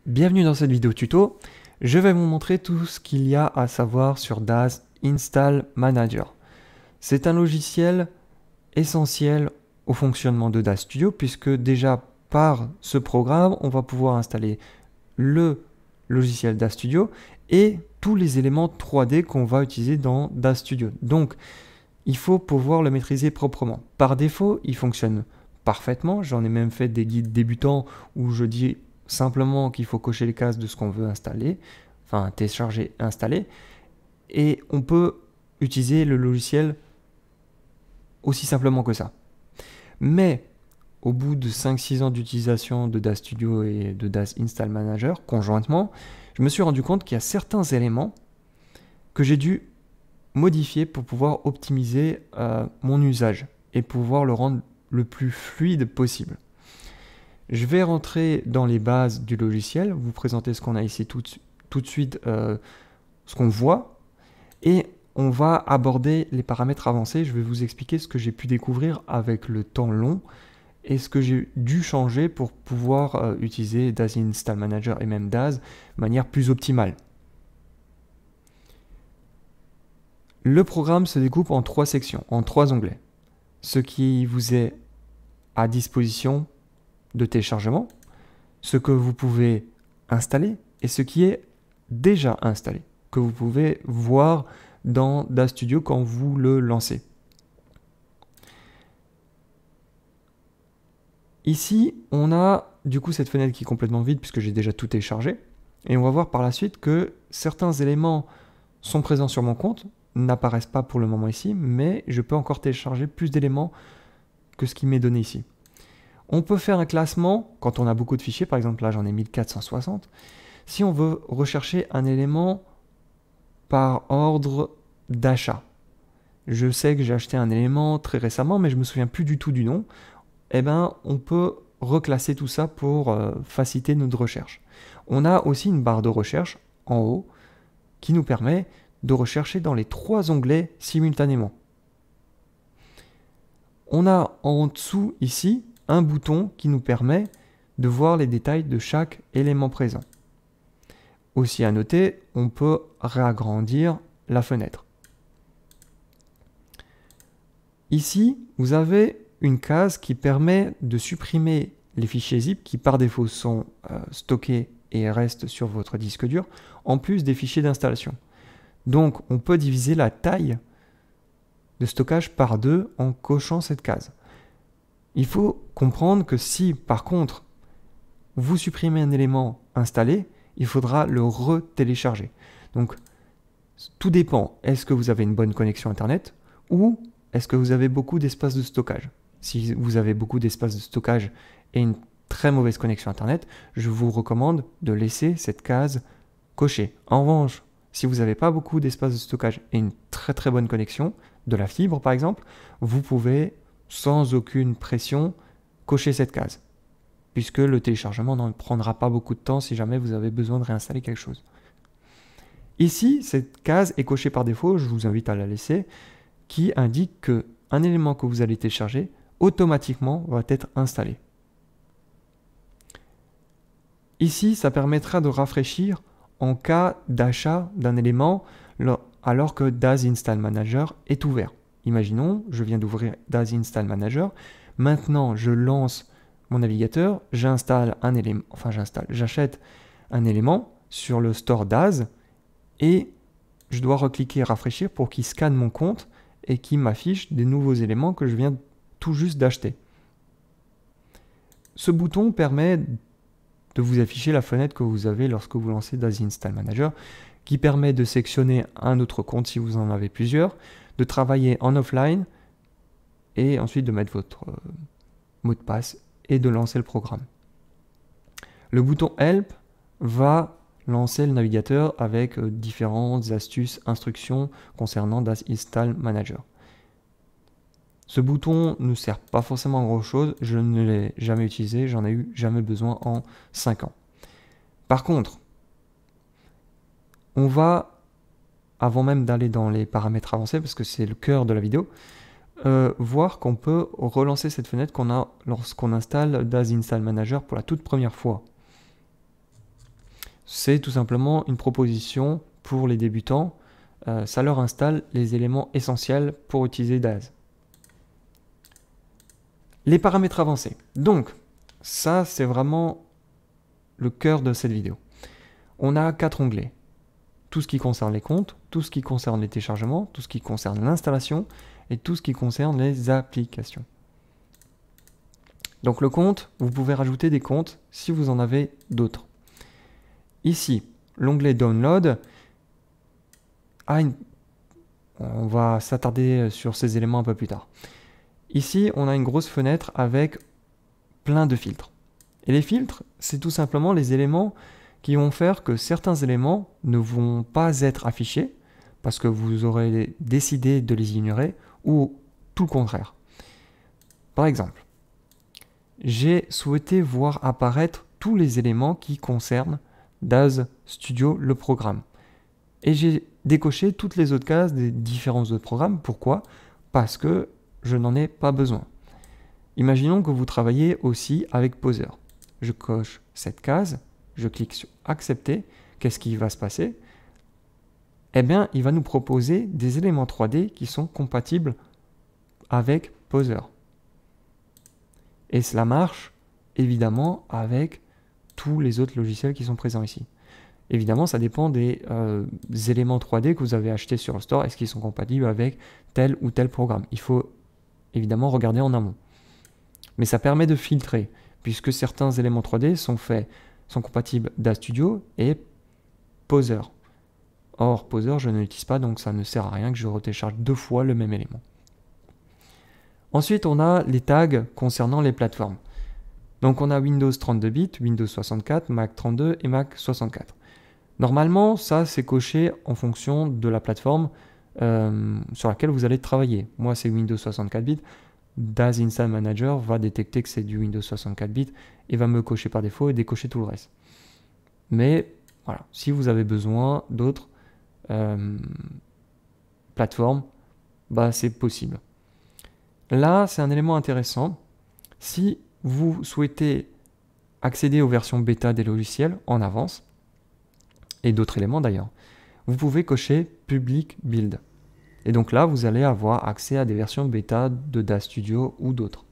Bienvenue dans cette vidéo tuto. Je vais vous montrer tout ce qu'il y a à savoir sur DAZ Install Manager. C'est un logiciel essentiel au fonctionnement de DAZ Studio puisque déjà par ce programme, on va pouvoir installer le logiciel DAZ Studio et tous les éléments 3D qu'on va utiliser dans DAZ Studio. Donc, il faut pouvoir le maîtriser proprement. Par défaut, il fonctionne parfaitement. J'en ai même fait des guides débutants où je dis simplement qu'il faut cocher les cases de ce qu'on veut installer, enfin télécharger, installer, et on peut utiliser le logiciel aussi simplement que ça. Mais au bout de 5-6 ans d'utilisation de DAZ Studio et de DAZ Install Manager conjointement, je me suis rendu compte qu'il y a certains éléments que j'ai dû modifier pour pouvoir optimiser mon usage et pouvoir le rendre le plus fluide possible. Je vais rentrer dans les bases du logiciel, vous présenter ce qu'on a ici tout de suite, ce qu'on voit, et on va aborder les paramètres avancés. Je vais vous expliquer ce que j'ai pu découvrir avec le temps long et ce que j'ai dû changer pour pouvoir utiliser DAZ Install Manager et même DAZ de manière plus optimale. Le programme se découpe en 3 sections, en 3 onglets. Ce qui vous est à disposition de téléchargement, ce que vous pouvez installer et ce qui est déjà installé, que vous pouvez voir dans DAZ Studio quand vous le lancez. Ici, on a du coup cette fenêtre qui est complètement vide puisque j'ai déjà tout téléchargé. Et on va voir par la suite que certains éléments sont présents sur mon compte, n'apparaissent pas pour le moment ici, mais je peux encore télécharger plus d'éléments que ce qui m'est donné ici. On peut faire un classement quand on a beaucoup de fichiers, par exemple là j'en ai 1460. Si on veut rechercher un élément par ordre d'achat, je sais que j'ai acheté un élément très récemment, mais je ne me souviens plus du tout du nom, eh ben, on peut reclasser tout ça pour faciliter notre recherche. On a aussi une barre de recherche en haut qui nous permet de rechercher dans les 3 onglets simultanément. On a en dessous ici un bouton qui nous permet de voir les détails de chaque élément présent. Aussi à noter, on peut réagrandir la fenêtre. Ici, vous avez une case qui permet de supprimer les fichiers zip qui par défaut sont stockés et restent sur votre disque dur, en plus des fichiers d'installation. Donc on peut diviser la taille de stockage par 2 en cochant cette case. Il faut comprendre que si par contre vous supprimez un élément installé, il faudra le retélécharger. Donc tout dépend, est-ce que vous avez une bonne connexion internet ou est-ce que vous avez beaucoup d'espace de stockage? Si vous avez beaucoup d'espace de stockage et une très mauvaise connexion internet, je vous recommande de laisser cette case cochée. En revanche, si vous n'avez pas beaucoup d'espace de stockage et une très bonne connexion, de la fibre par exemple, vous pouvez sans aucune pression cocher cette case, puisque le téléchargement n'en prendra pas beaucoup de temps si jamais vous avez besoin de réinstaller quelque chose. Ici, cette case est cochée par défaut, je vous invite à la laisser, qui indique qu'un élément que vous allez télécharger automatiquement va être installé. Ici, ça permettra de rafraîchir en cas d'achat d'un élément alors que DAZ Install Manager est ouvert. Imaginons, je viens d'ouvrir DAZ Install Manager, maintenant je lance mon navigateur, j'installe un élément, enfin j'achète un élément sur le store DAZ et je dois recliquer rafraîchir pour qu'il scanne mon compte et qu'il m'affiche des nouveaux éléments que je viens tout juste d'acheter. Ce bouton permet de vous afficher la fenêtre que vous avez lorsque vous lancez DAZ Install Manager, qui permet de sélectionner un autre compte si vous en avez plusieurs, de travailler en offline et ensuite de mettre votre mot de passe et de lancer le programme. Le bouton Help va lancer le navigateur avec différentes astuces, instructions concernant DAZ Install Manager. Ce bouton ne sert pas forcément à grand chose, je ne l'ai jamais utilisé, j'en ai eu jamais besoin en 5 ans. Par contre, on va, avant même d'aller dans les paramètres avancés, parce que c'est le cœur de la vidéo, voir qu'on peut relancer cette fenêtre qu'on a lorsqu'on installe DAZ Install Manager pour la toute première fois. c'est tout simplement une proposition pour les débutants. Ça leur installe les éléments essentiels pour utiliser Daz. Les paramètres avancés. Donc, ça, c'est vraiment le cœur de cette vidéo. On a 4 onglets. Tout ce qui concerne les comptes, tout ce qui concerne les téléchargements, tout ce qui concerne l'installation et tout ce qui concerne les applications. Donc le compte, vous pouvez rajouter des comptes si vous en avez d'autres. Ici, l'onglet Download, on va s'attarder sur ces éléments un peu plus tard. Ici, on a une grosse fenêtre avec plein de filtres. Et les filtres, c'est tout simplement les éléments qui vont faire que certains éléments ne vont pas être affichés parce que vous aurez décidé de les ignorer ou tout le contraire. Par exemple, j'ai souhaité voir apparaître tous les éléments qui concernent Daz Studio, le programme. Et j'ai décoché toutes les autres cases des différents autres programmes. Pourquoi? Parce que je n'en ai pas besoin. Imaginons que vous travaillez aussi avec Poser. Je coche cette case, je clique sur Accepter. Qu'est-ce qui va se passer? Eh bien, il va nous proposer des éléments 3D qui sont compatibles avec Poser. Et cela marche évidemment avec tous les autres logiciels qui sont présents ici. Évidemment, ça dépend des éléments 3D que vous avez achetés sur le store. Est-ce qu'ils sont compatibles avec tel ou tel programme? Il faut évidemment regarder en amont. Mais ça permet de filtrer, puisque certains éléments 3D sont compatibles Daz Studio et Poser. Or, Poser, je ne l'utilise pas, donc ça ne sert à rien que je retélécharge 2 fois le même élément. Ensuite, on a les tags concernant les plateformes. Donc, on a Windows 32 bits, Windows 64, Mac 32 et Mac 64. Normalement, ça, c'est coché en fonction de la plateforme sur laquelle vous allez travailler. Moi, c'est Windows 64 bits. Daz Install Manager va détecter que c'est du Windows 64 bits et va me cocher par défaut et décocher tout le reste. Mais voilà, si vous avez besoin d'autres plateformes, bah, c'est possible. Là, c'est un élément intéressant. Si vous souhaitez accéder aux versions bêta des logiciels en avance, et d'autres éléments d'ailleurs, vous pouvez cocher Public Build. Et donc là, vous allez avoir accès à des versions bêta de Daz Studio ou d'autres.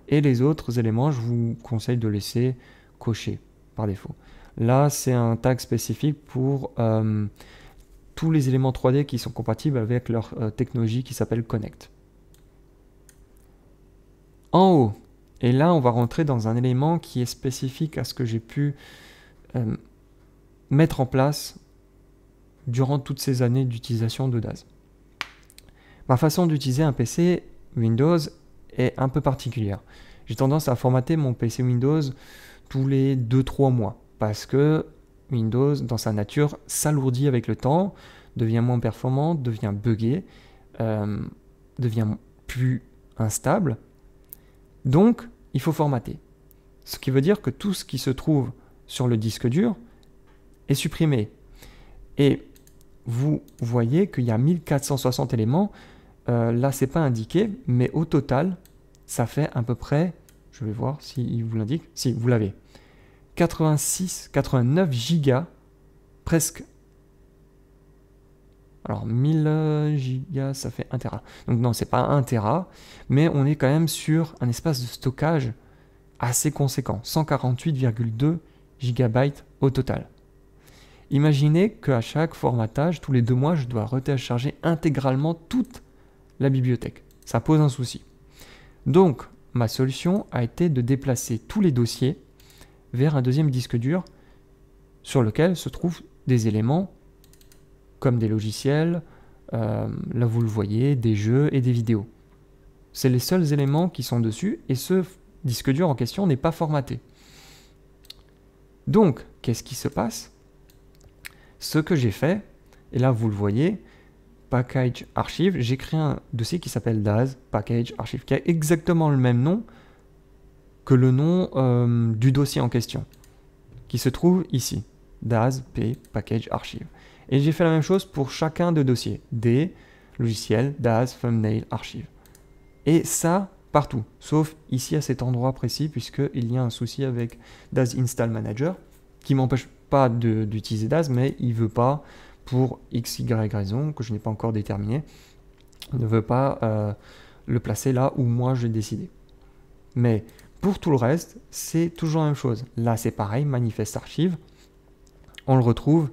Et les autres éléments, je vous conseille de laisser cocher par défaut. Là, c'est un tag spécifique pour tous les éléments 3D qui sont compatibles avec leur technologie qui s'appelle Connect. En haut, et là, on va rentrer dans un élément qui est spécifique à ce que j'ai pu mettre en place durant toutes ces années d'utilisation de Daz. Ma façon d'utiliser un PC Windows est un peu particulière. J'ai tendance à formater mon PC Windows tous les 2-3 mois parce que Windows, dans sa nature, s'alourdit avec le temps, devient moins performant, devient buggé, devient plus instable. Donc, il faut formater. Ce qui veut dire que tout ce qui se trouve sur le disque dur est supprimé. Et vous voyez qu'il y a 1460 éléments. Là, ce n'est pas indiqué, mais au total, ça fait à peu près, je vais voir s'il vous l'indique, si vous l'avez, 89 gigas, presque. Alors, 1000 gigas, ça fait 1 Tera. Donc non, c'est pas 1 Tera, mais on est quand même sur un espace de stockage assez conséquent, 148,2 gigabytes au total. Imaginez qu'à chaque formatage, tous les 2 mois, je dois retélécharger intégralement toute la bibliothèque. Ça pose un souci. Donc, ma solution a été de déplacer tous les dossiers vers un deuxième disque dur sur lequel se trouvent des éléments comme des logiciels, là vous le voyez, des jeux et des vidéos. C'est les seuls éléments qui sont dessus et ce disque dur en question n'est pas formaté. Donc, qu'est-ce qui se passe? Ce que j'ai fait, et là vous le voyez, Package Archive, j'ai créé un dossier qui s'appelle Daz Package Archive, qui a exactement le même nom que le nom du dossier en question, qui se trouve ici, Daz P Package Archive. Et j'ai fait la même chose pour chacun des dossiers, D, logiciel, Daz, Thumbnail, Archive. Et ça, partout, sauf ici à cet endroit précis, puisqu'il y a un souci avec Daz Install Manager, qui m'empêche pas d'utiliser DAZ, mais il ne veut pas, pour x, y raison, que je n'ai pas encore déterminé, il ne veut pas le placer là où moi j'ai décidé. Mais pour tout le reste, c'est toujours la même chose. Là, c'est pareil, manifeste archive. On le retrouve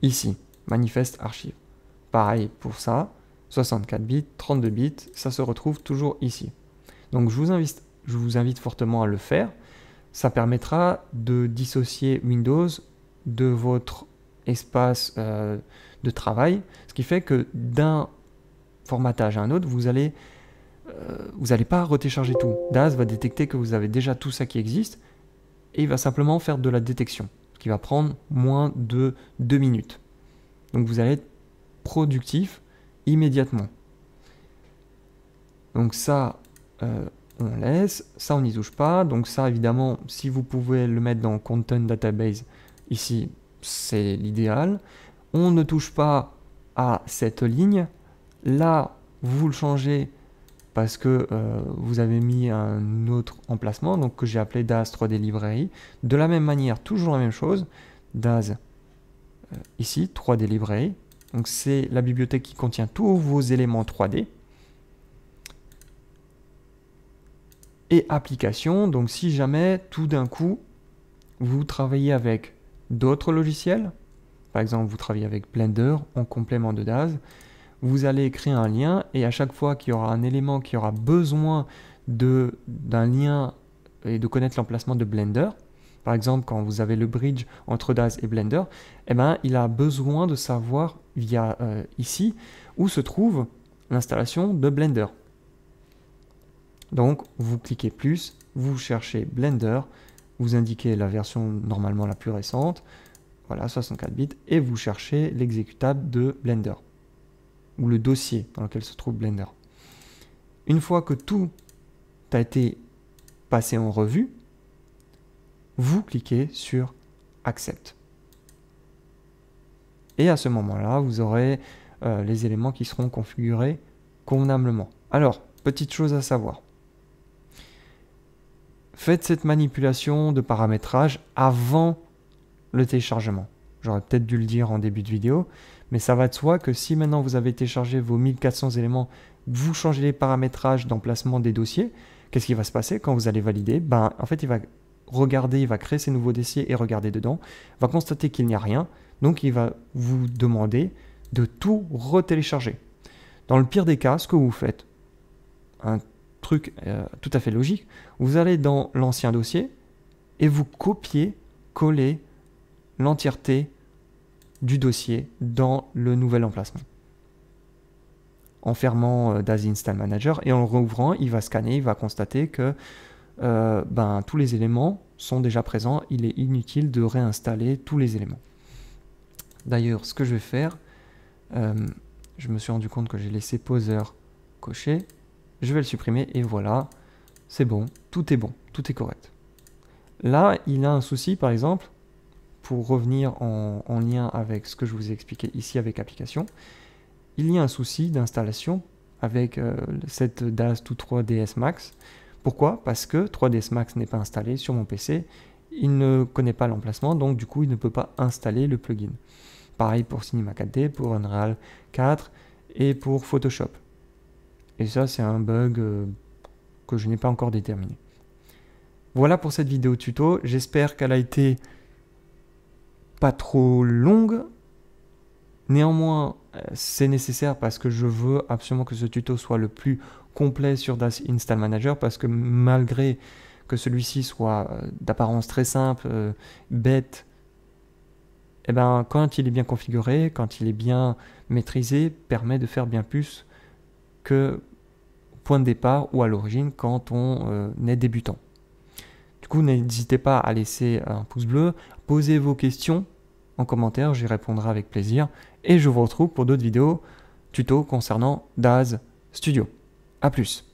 ici, manifeste archive. Pareil pour ça, 64 bits, 32 bits, ça se retrouve toujours ici. Donc je vous invite fortement à le faire. Ça permettra de dissocier Windows de votre espace de travail, ce qui fait que d'un formatage à un autre, vous n'allez pas retécharger tout. DAZ va détecter que vous avez déjà tout ça qui existe et il va simplement faire de la détection, ce qui va prendre moins de 2 minutes. Donc vous allez être productif immédiatement. Donc ça, on laisse. Ça, on n'y touche pas. Donc ça, évidemment, si vous pouvez le mettre dans Content Database, ici, c'est l'idéal. On ne touche pas à cette ligne. Là, vous le changez parce que vous avez mis un autre emplacement, donc que j'ai appelé DAZ 3D Library. De la même manière, toujours la même chose. DAZ, ici, 3D Library. Donc c'est la bibliothèque qui contient tous vos éléments 3D. Et application, donc si jamais tout d'un coup, vous travaillez avec d'autres logiciels, par exemple vous travaillez avec Blender en complément de DAZ, vous allez créer un lien et à chaque fois qu'il y aura un élément qui aura besoin d'un lien et de connaître l'emplacement de Blender, par exemple quand vous avez le bridge entre DAZ et Blender, eh ben, il a besoin de savoir via ici où se trouve l'installation de Blender. Donc vous cliquez plus, vous cherchez Blender, vous indiquez la version normalement la plus récente, voilà 64 bits, et vous cherchez l'exécutable de Blender, ou le dossier dans lequel se trouve Blender. Une fois que tout a été passé en revue, vous cliquez sur Accept. Et à ce moment-là, vous aurez les éléments qui seront configurés convenablement. Alors, petite chose à savoir. Faites cette manipulation de paramétrage avant le téléchargement. J'aurais peut-être dû le dire en début de vidéo, mais ça va de soi que si maintenant vous avez téléchargé vos 1400 éléments, vous changez les paramétrages d'emplacement des dossiers, qu'est-ce qui va se passer quand vous allez valider? En fait, il va regarder, il va créer ces nouveaux dossiers et regarder dedans, va constater qu'il n'y a rien, donc il va vous demander de tout retélécharger. Dans le pire des cas, ce que vous faites, un truc tout à fait logique, vous allez dans l'ancien dossier et vous copiez-collez l'entièreté du dossier dans le nouvel emplacement. En fermant DAZ Install Manager et en le rouvrant, il va scanner, il va constater que tous les éléments sont déjà présents, il est inutile de réinstaller tous les éléments. D'ailleurs, ce que je vais faire, je me suis rendu compte que j'ai laissé Poser coché, je vais le supprimer et voilà, c'est bon, tout est correct. Là, il a un souci par exemple, pour revenir en lien avec ce que je vous ai expliqué ici avec application, il y a un souci d'installation avec cette DAZ 3ds Max. Pourquoi? Parce que 3ds Max n'est pas installé sur mon PC, il ne connaît pas l'emplacement, donc du coup il ne peut pas installer le plugin. Pareil pour Cinema 4D, pour Unreal 4 et pour Photoshop. Et ça c'est un bug que je n'ai pas encore déterminé. Voilà pour cette vidéo tuto, j'espère qu'elle a été pas trop longue. Néanmoins, c'est nécessaire parce que je veux absolument que ce tuto soit le plus complet sur DAZ Install Manager, parce que malgré que celui-ci soit d'apparence très simple, bête, et quand il est bien configuré, quand il est bien maîtrisé, permet de faire bien plus que au point de départ ou à l'origine quand on est débutant. Du coup, n'hésitez pas à laisser un pouce bleu, posez vos questions en commentaire, j'y répondrai avec plaisir. Et je vous retrouve pour d'autres vidéos tuto concernant DAZ Studio. A plus.